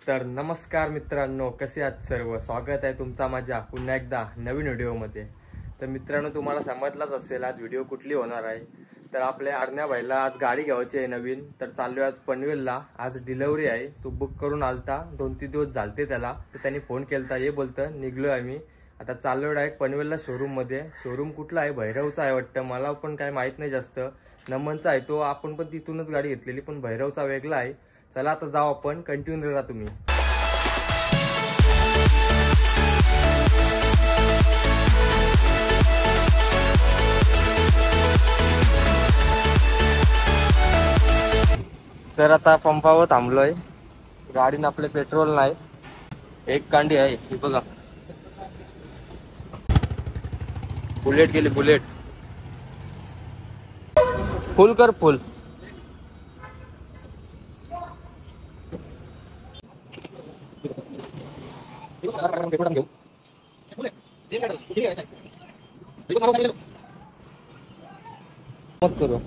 तर नमस्कार मित्रांनो, कसे आहात सर्व. स्वागत आहे तुमचा माझ्या पुन्हा एकदा नवीन व्हिडिओमध्ये. तर मित्रांनो, तुम्हाला समजलाच असेल आज व्हिडिओ कुठली होणार आहे. तर आपल्या आरण्या भाईला आज गाडी घ्यायची आहे नवीन. तर चाललोय आज पनवेलला. आज डिलिव्हरी आहे. तो बुक करून आलता, 2-3 दिवस झालते त्याला. तर त्यांनी फोन केलता, ये बोलतं निघलोय आम्ही. आता चाललोय डायरेक्ट पनवेलला शोरूम मध्ये. शोरूम कुठला आहे? भैरवचा आहे वाटतं, मला पण काय माहित नाही जास्त. नमनचा आहे तो. आपण पण तिथूनच गाडी घेतलेली, पण भैरवचा वेगळा आहे. चला आता जाऊ आपण. कंटिन्यू राहा तुम्ही. तर आता पंपावर थांबलोय. गाडीनं आपले पेट्रोल नाही. एक कांडी आहे ही बघा, बुलेट गेली. बुलेट फुल कर, फुल. मत करू.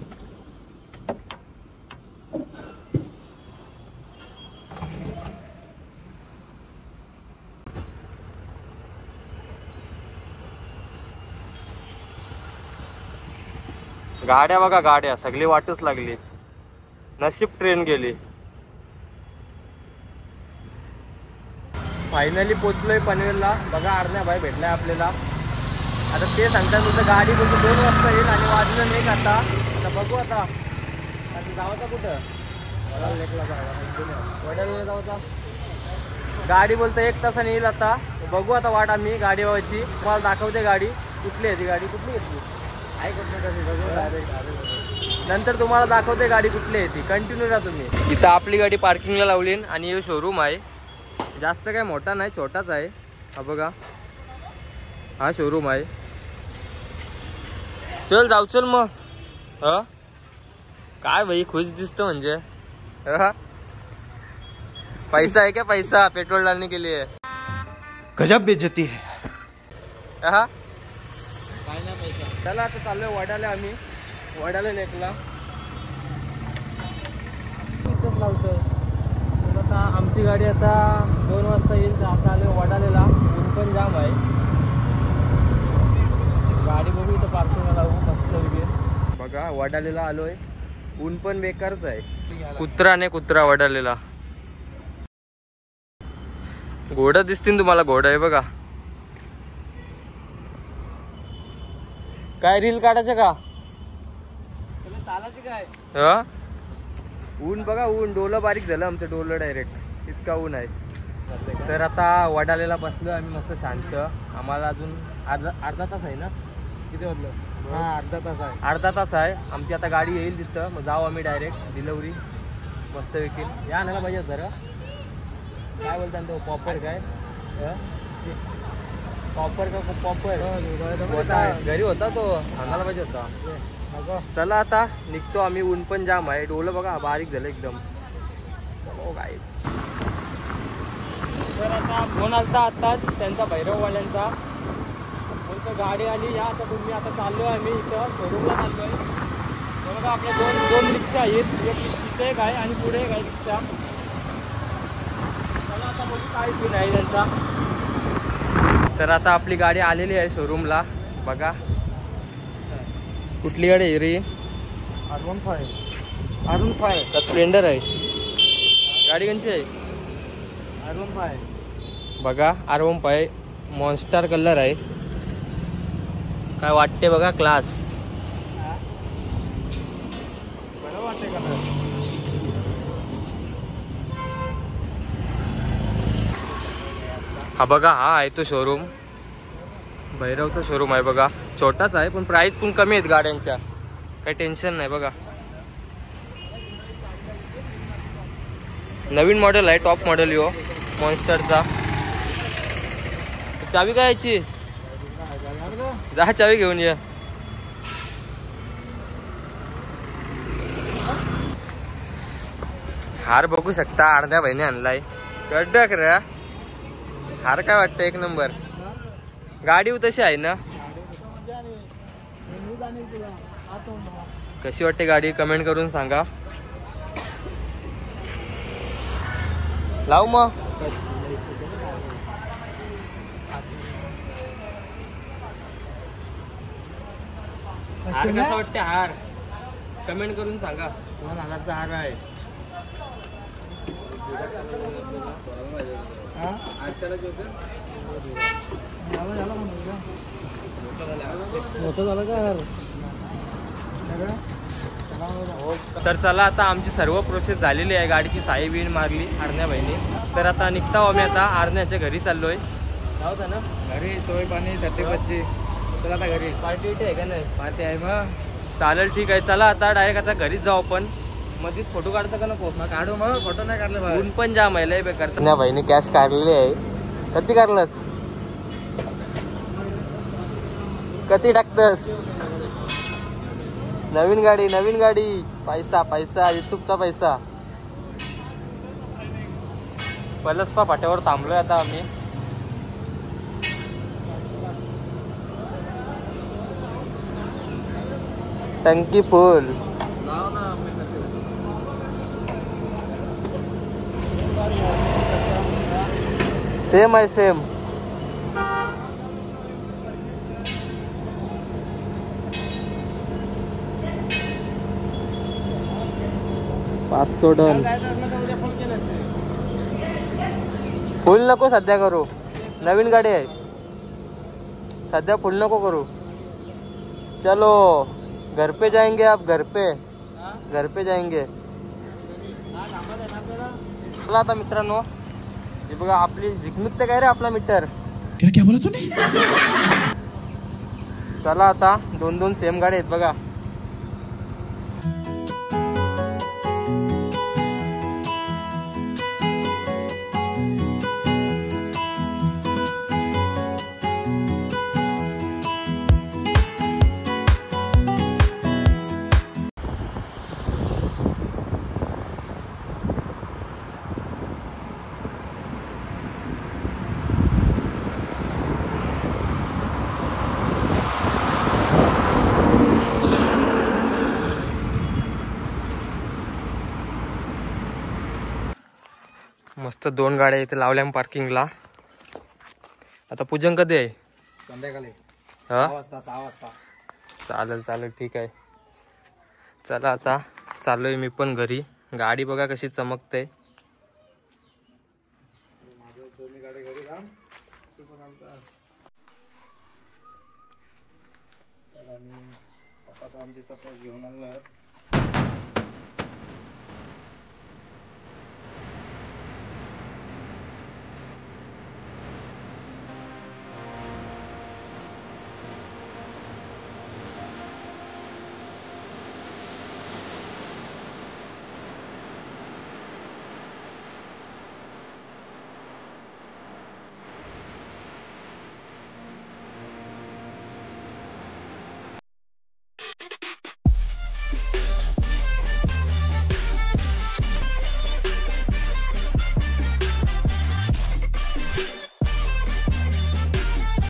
गाड्या बघा, गाड्या सगळी वाटच लागली. नशीब ट्रेन गेली. फायनली पोचलोय पनवेलला. बघा आरण्या भाई भेटलाय आपल्याला. आता ते सांगतात तुझं गाडी बोलतो 2 वाजता येईल आणि वाजलं नाही आता. बघू आता जावाचा कुठं वडाळ्याला जावाचा. गाडी बोलतो 1 तासाने येईल आता. बघू आता वाट आम्ही गाडी व्हायची. तुम्हाला दाखवते गाडी कुठली आहे. ती गाडी कुठली घेतली नंतर तुम्हाला दाखवते गाडी कुठली आहे ती. कंटिन्यू राहा तुम्ही. इथं आपली गाडी पार्किंगला लावली आणि हे शोरूम आहे. जास्त काय मोठा नाही, छोटाच आहे. हा बघा, हा शोरूम आहे. चल जाऊ, चल मग. ह काय भाई खुश दिसत म्हणजे. पैसा है क्या? पैसा पेट्रोल डालने के लिए. गजब बेइज्जती है. हा चला आता चाललोय वडाला. आम्ही वडाला लेकला इथंच लावतोय. तर आता आमची गाडी आता 2 वाजता येईल. तर आता आलोय वडालेला. ऊन पण जाम आहे. गाडी बघू इथं पार्किंगला लावू मस्त वगैरे. बघा वडालेला आलोय. ऊन पण बेकारच आहे. कुत्रा नाही कुत्रा वडालेला. घोडा दिसतील तुम्हाला. घोडा आहे बघा. काय रील काढायचं का? चालायचं काय? ऊन बघा, ऊन डोलं बारीक झालं आमचं. डोलं डायरेक्ट इतका ऊन आहे. तर आता वडालेला बसलो आम्ही मस्त शांत. आम्हाला अजून अर्धा तास आहे ना. किती वाजलं? हा, अर्धा तास आहे. अर्धा तास आहे. आमची आता गाडी येईल तिथं. मग जाऊ आम्ही डायरेक्ट डिलिव्हरी मस्त विकेल. या आणायला पाहिजे जरा. काय बोलता तो पॉपर काय? पॉपर का पॉपर घरी होता तो. आणायला पाहिजे होता. चला आता निघतो आम्ही. ऊन पण जाम आहे. डोलं बघा बारीक झालं एकदम. चलो काय. तर आता फोन आलता आताच त्यांचा, भैरववाल्यांचा. बोलतो गाडी आली या आता तुम्ही. आता चाललोय आम्ही इथं शोरूमला चाललोय. बघा आपल्या दोन रिक्षा आहेत. एक तिथे एक आहे आणि पुढे एक आहे रिक्षा. चला आता बघू काय सीन आहे त्यांचा. तर आता आपली गाडी आलेली आहे शोरूमला. बघा कुठली गाडी आहे रे? R15 स्प्लेंडर आहे. गाडी कोणची आहे? R15 बघा. R15 मॉन्स्टर कलर आहे. काय वाटते बघा, क्लास. बरं वाटते कलर. हा बघा, हा आहे तो शोरूम. भैरवचा शोरूम आहे बघा. छोटाच आहे पण प्राइस पण कमी आहेत गाड्यांच्या. काही टेन्शन नाही. बघा नवीन मॉडेल आहे. टॉप मॉडेल यो मॉन्स्टरचा. चावी काय याची? जा चावी घेऊन ये. हार बघू शकता. अर्ध्या बहिणी आणलाय. कडक रे हार. काय वाटतं? एक नंबर. गाडी तशी आहे ना. कशी वाटते गाडी कमेंट करून सांगा. लावू मग. हार कसा वाटते हार कमेंट करून सांगा. 2000चा हार आहे. तर चला आता आमची सर्व प्रोसेस झालेली आहे. गाडीची साई बिन मारली आरण्या बहिणी. तर आता निघता आम्ही आता आरण्याच्या घरी चाललोय. होता ना घरी सोय पाणी धरते बच्ची. चला आता घरी. पार्टी इथे आहे का नाही? पार्टी आहे मग. चालेल ठीक आहे. चला आता डायरेक्ट आता घरीच जाऊ आपण. मध्येच फोटो काढता का नको? मग काढू. मग फोटो नाही काढले बाहेर. ऊन पण जाम आहे लय बेकार. त्या बहिणी कॅश काढलेली आहे. कधी काढलंस? कधी टाकतस? नवीन गाडी नवीन गाडी. पैसा पैसा युट्यूबचा पैसा. पलसपा फाट्यावर थांबलोय आता आम्ही. टंकी फुल. सेम आहे सेम. $500 फुल नको सध्या करू. नवीन गाडी आहे सध्या फुल नको करू. चलो घर पे जाएंगे. आप घर पे जाएंगे. चला आता मित्रांनो हे बघा आपली झिकमिक तर काय रे आपला मीटर. क्या बोला तूने? चला आता 2-2 सेम गाडी आहेत बघा. मस्त 2 गाड्या इथे लावल्या पार्किंगला. आता पूजन कधी आहे? संध्याकाळी हा 6 वाजता. चालेल चालेल ठीक आहे. चला आता चाललोय मी पण घरी. गाडी बघा कशी चमकते. आमची सपोर्ट घेऊन आलो.